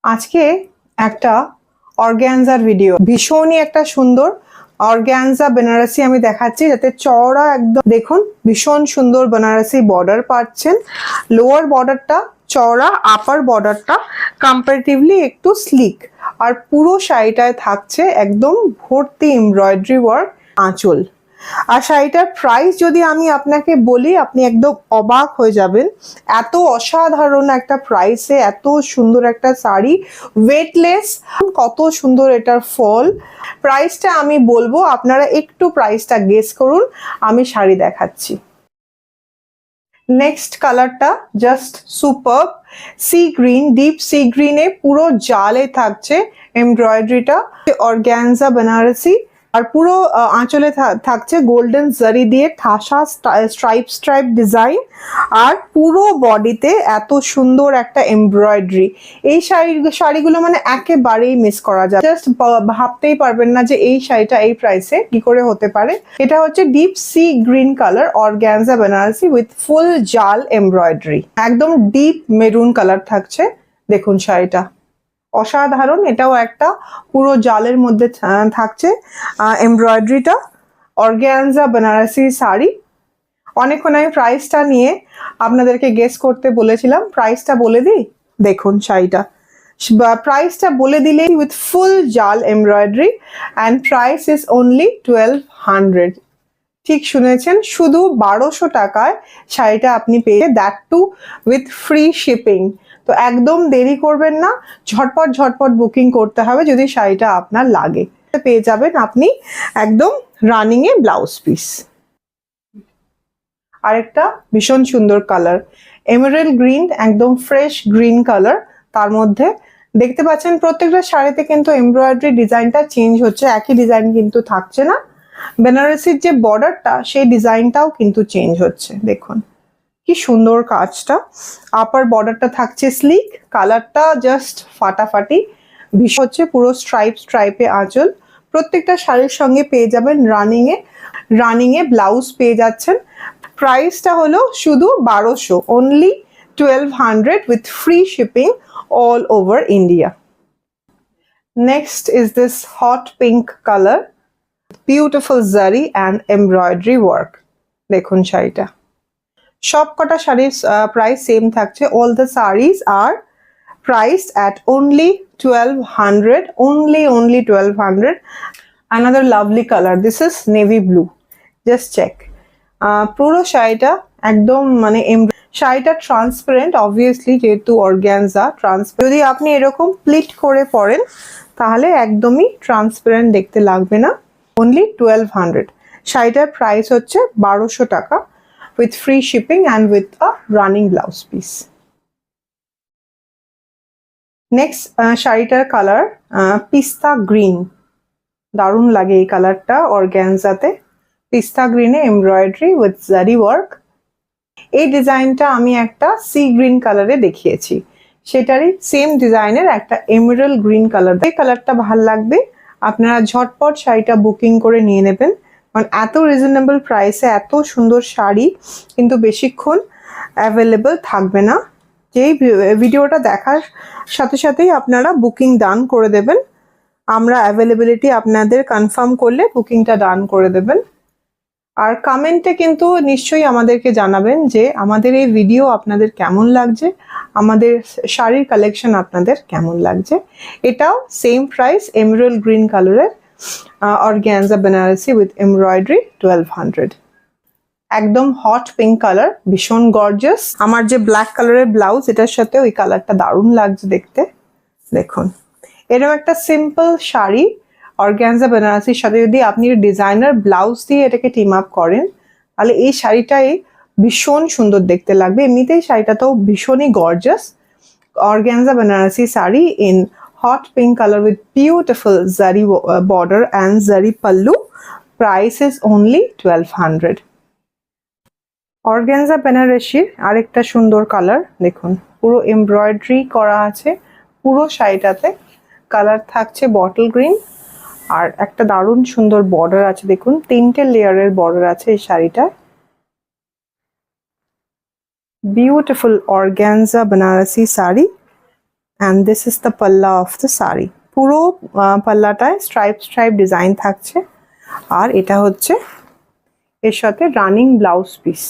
আজকে একটা অর্গ্যানজার ভিডিও, ভীষণই একটা সুন্দর অর্গ্যানজা বেনারসি আমি দেখাচ্ছি, যাতে চওড়া একদম দেখুন ভীষণ সুন্দর বেনারসি বর্ডার পাচ্ছেন। লোয়ার বর্ডারটা চওড়া, আপার বর্ডারটা কম্পারেটিভলি একটু স্লিক, আর পুরো শাড়িটায় থাকছে একদম ভর্তি এমব্রয়ডারি ওয়ার্ক আঁচল। আর শাড়িটার প্রাইস যদি আমি আপনাকে বলি, আপনি একদম অবাক হয়ে যাবেন। এত অসাধারণ একটা প্রাইসে এত সুন্দর একটা শাড়ি, ওয়েটলেস, কত সুন্দর এটার ফল। প্রাইসটা আমি বলবো, আপনারা একটু প্রাইসটা গেস করুন, আমি শাড়ি দেখাচ্ছি। নেক্সট কালারটা just super, sea green, deep sea গ্রিনে পুরো জালে থাকছে এমব্রয়ডারিটা, অর্গ্যানজা বেনারসি, আর পুরো আঁচলে থাকছে গোল্ডেন জারি দিয়ে ঠাসা স্ট্রাইপ ডিজাইন, আর পুরো বডিতে এত সুন্দর একটা এমব্রয়ডারি। এই শাড়িগুলো মানে একেবারেই মিস করা যায়, জাস্ট ভাবতেই পারবেন না যে এই শাড়িটা এই প্রাইসে কি করে হতে পারে। এটা হচ্ছে deep sea green colour organza Banarasi with full জাল এমব্রয়ডারি, একদম ডিপ মেরুন কালার থাকছে। দেখুন শাড়িটা অসাধারণ, এটাও একটা পুরো জালের মধ্যে থাকছে এমব্রয়ডারিটা। অর্গ্যানজা বেনারসি শাড়ি। অনেকক্ষণ আমি প্রাইসটা নিয়ে আপনাদেরকে গেস করতে বলেছিলাম, প্রাইসটা বলে দিই। দেখুন শাড়িটা প্রাইসটা বলে দিলে, উইথ ফুল জাল embroidery, and price is only 1200। ঠিক শুনেছেন, শুধু 1200 টাকায় শাড়িটা আপনি পেয়ে, that too with free shipping. তো একদম দেরি করবেন না, ঝটপট বুকিং করতে হবে যদি শাড়িটা আপনার লাগে। পেয়ে যাবেন আপনি একদম রানিং এ ব্লাউজ পিস। আরেকটা ভীষণ সুন্দর কালার, এমারেল্ড গ্রিন, একদম ফ্রেশ গ্রিন কালার। তার মধ্যে দেখতে পাচ্ছেন প্রত্যেকটা শাড়িতে কিন্তু এমব্রয়ডারি ডিজাইনটা চেঞ্জ হচ্ছে, একই ডিজাইন কিন্তু থাকছে না। বেনারসির যে বর্ডারটা, সেই ডিজাইনটাও কিন্তু চেঞ্জ হচ্ছে। দেখুন কি সুন্দর কাজটা। আপার বর্ডারটা থাকছে স্লিক, কালারটা জাস্ট ফাটাফাটি, ভীষণ হচ্ছে পুরো স্ট্রাইপে আঁচল। প্রত্যেকটা শাড়ির সঙ্গে পেয়ে যাবেন রানিং এ ব্লাউজ পেয়ে যাচ্ছেন। প্রাইসটা হলো শুধু 1200, only 1200 with free shipping all over India. Next is this hot pink colour, beautiful zari and embroidery work. দেখুন শাড়িটা, সব কটা শাড়ির প্রাইস সেম থাকছে। All the saris are priced at only 1200, only 1200. Another lovely color, this is navy blue, just check. পুরো শাড়িটা একদম মানে শাড়িটা ট্রান্সপারেন্ট, অবভিয়াসলি যেহেতু অর্গ্যানজা ট্রান্সপারেন্ট। যদি আপনি এরকম প্লিট করে পরেন তাহলে একদমই ট্রান্সপারেন্ট দেখতে লাগবে না। অনলি 1200, শাড়িটার প্রাইস হচ্ছে 1200 টাকা with free shipping and with a running blouse piece. Next শাড়িটার কালার পিস্তা গ্রিন, দারুণ লাগে এই কালারটা অর্গ্যানজাতে। পিস্তা গ্রিনে এমব্রয়ডারি উইথ জারি ওয়ার্ক। এই ডিজাইনটা আমি একটা সি গ্রিন কালারে দেখিয়েছি, সেটারই সেম ডিজাইনের একটা এমেরাল্ড গ্রিন কালার। এই কালারটা ভাল লাগবে, আপনারা ঝটপট শাড়িটা বুকিং করে নিয়ে নেবেন, কারণ এত রিজনেবল প্রাইসে এত সুন্দর শাড়ি কিন্তু বেশিক্ষণ অ্যাভেলেবল থাকবে না। যেই ভিডিওটা দেখার সাথে সাথেই আপনারা বুকিং ডান করে দেবেন, আমরা অ্যাভেলেবিলিটি আপনাদের কনফার্ম করলে বুকিংটা ডান করে দেবেন। আর কমেন্টে কিন্তু নিশ্চয়ই আমাদেরকে জানাবেন যে আমাদের এই ভিডিও আপনাদের কেমন লাগছে, আমাদের শাড়ির কালেকশন আপনাদের কেমন লাগছে। এটাও সেম প্রাইস, এমেরাল্ড গ্রিন কালারের অর্গ্যানজা বেনারসি উইথ এমব্রয়ডারি, 1200। একদম হট পিঙ্ক কালার, ভীষণ গর্জিয়াস। আমার যে ব্ল্যাক কালারের ব্লাউজ, এটার সাথে ওই কালারটা দারুণ লাগছে দেখতে। দেখুন এরকম একটা সিম্পল শাড়ি অর্গ্যানজা বেনারসির সাথে যদি আপনি ডিজাইনার ব্লাউজ দিয়ে এটাকে টিম আপ করেন, তাহলে এই শাড়িটাই ভীষণ সুন্দর দেখতে লাগবে। এমনিতেই শাড়িটা তো ভীষণই gorgeous. Organza Banarasi sari in hot pink colour with beautiful zari border and zari pallu. Price is only 1200। Organza বেনারসির আরেকটা সুন্দর কালার, দেখুন পুরো এমব্রয়ডারি করা আছে পুরো শাড়িটাতে। কালার থাকছে বটল গ্রিন, আর একটা দারুণ সুন্দর বর্ডার আছে। দেখুন 3টে লেয়ারের বর্ডার আছে এই শাড়িটায়। Beautiful organza Banarasi sari, and this is the palla of the sari. পুরো পাল্লাটায় স্ট্রাইপ স্ট্রাইপ ডিজাইন থাকছে, আর এটা হচ্ছে এর সাথে running blouse piece.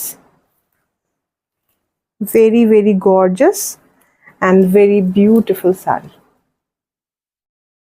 Very very gorgeous and very beautiful sari.